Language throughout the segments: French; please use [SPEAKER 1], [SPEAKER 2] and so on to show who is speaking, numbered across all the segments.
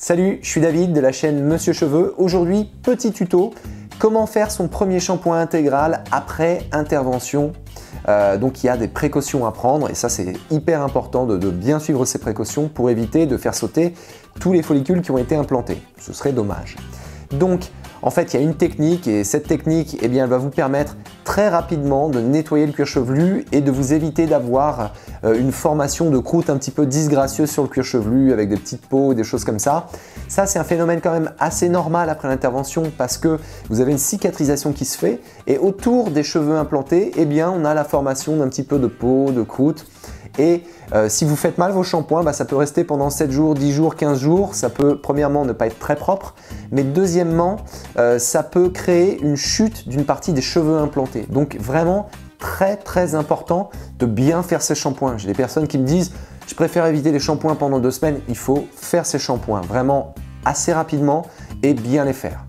[SPEAKER 1] Salut, je suis David de la chaîne Monsieur Cheveux. Aujourd'hui, petit tuto, comment faire son premier shampoing intégral après intervention. Donc il y a des précautions à prendre et ça c'est hyper important de bien suivre ces précautions pour éviter de faire sauter tous les follicules qui ont été implantés. Ce serait dommage. Donc en fait il y a une technique et cette technique elle va vous permettre très rapidement de nettoyer le cuir chevelu et de vous éviter d'avoir une formation de croûte un petit peu disgracieuse sur le cuir chevelu avec des petites peaux, des choses comme ça. Ça c'est un phénomène quand même assez normal après l'intervention parce que vous avez une cicatrisation qui se fait et autour des cheveux implantés, on a la formation d'un petit peu de peau, de croûte. Et si vous faites mal vos shampoings, ça peut rester pendant 7 jours, 10 jours, 15 jours. Ça peut premièrement ne pas être très propre, mais deuxièmement, ça peut créer une chute d'une partie des cheveux implantés. Donc vraiment très important de bien faire ces shampoings. J'ai des personnes qui me disent « je préfère éviter les shampoings pendant 2 semaines ». Il faut faire ces shampoings vraiment assez rapidement et bien les faire.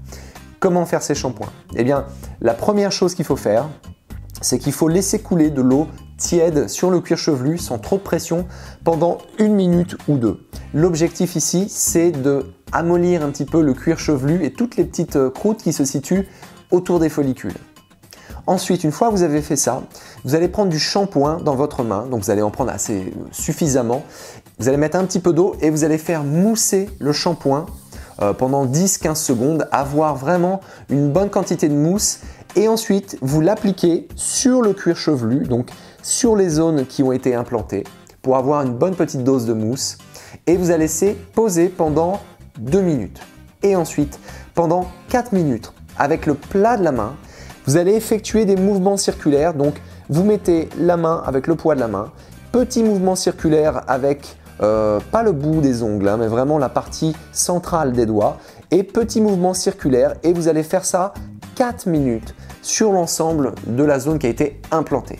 [SPEAKER 1] Comment faire ces shampoings? La première chose qu'il faut faire, c'est qu'il faut laisser couler de l'eau tiède sur le cuir chevelu sans trop de pression pendant 1 minute ou 2. L'objectif ici, c'est de amollir un petit peu le cuir chevelu et toutes les petites croûtes qui se situent autour des follicules. Ensuite, une fois que vous avez fait ça, vous allez prendre du shampoing dans votre main, donc vous allez en prendre assez suffisamment. Vous allez mettre un petit peu d'eau et vous allez faire mousser le shampoing pendant 10-15 secondes, avoir vraiment une bonne quantité de mousse et ensuite vous l'appliquez sur le cuir chevelu, donc sur les zones qui ont été implantées pour avoir une bonne petite dose de mousse et vous allez laisser poser pendant 2 minutes. Et ensuite, pendant 4 minutes, avec le plat de la main, vous allez effectuer des mouvements circulaires. Donc, vous mettez la main avec le poids de la main, petit mouvement circulaire avec pas le bout des ongles, mais vraiment la partie centrale des doigts et petit mouvement circulaire et vous allez faire ça 4 minutes sur l'ensemble de la zone qui a été implantée.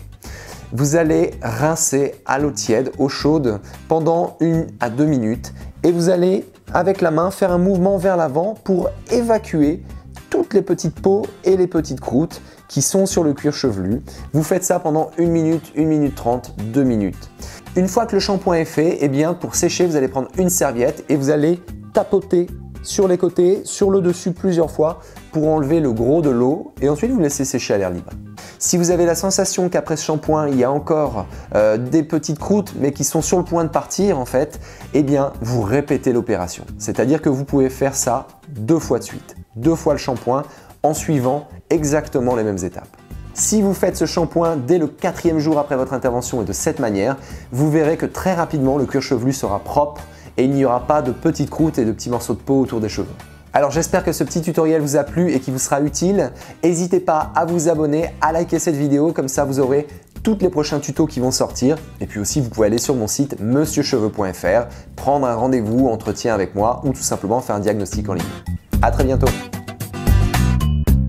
[SPEAKER 1] Vous allez rincer à l'eau tiède, eau chaude pendant 1 à 2 minutes et vous allez avec la main faire un mouvement vers l'avant pour évacuer toutes les petites peaux et les petites croûtes qui sont sur le cuir chevelu. Vous faites ça pendant 1 minute, 1 minute 30, 2 minutes. Une fois que le shampoing est fait, pour sécher, vous allez prendre une serviette et vous allez tapoter sur les côtés, sur le dessus plusieurs fois pour enlever le gros de l'eau et ensuite vous laissez sécher à l'air libre. Si vous avez la sensation qu'après ce shampoing, il y a encore des petites croûtes mais qui sont sur le point de partir en fait, vous répétez l'opération. C'est-à-dire que vous pouvez faire ça 2 fois de suite, 2 fois le shampoing en suivant exactement les mêmes étapes. Si vous faites ce shampoing dès le 4e jour après votre intervention et de cette manière, vous verrez que très rapidement le cuir chevelu sera propre et il n'y aura pas de petites croûtes et de petits morceaux de peau autour des cheveux. Alors j'espère que ce petit tutoriel vous a plu et qu'il vous sera utile. N'hésitez pas à vous abonner, à liker cette vidéo, comme ça vous aurez tous les prochains tutos qui vont sortir. Et puis aussi vous pouvez aller sur mon site monsieurcheveux.fr, prendre un rendez-vous, entretien avec moi ou tout simplement faire un diagnostic en ligne. À très bientôt.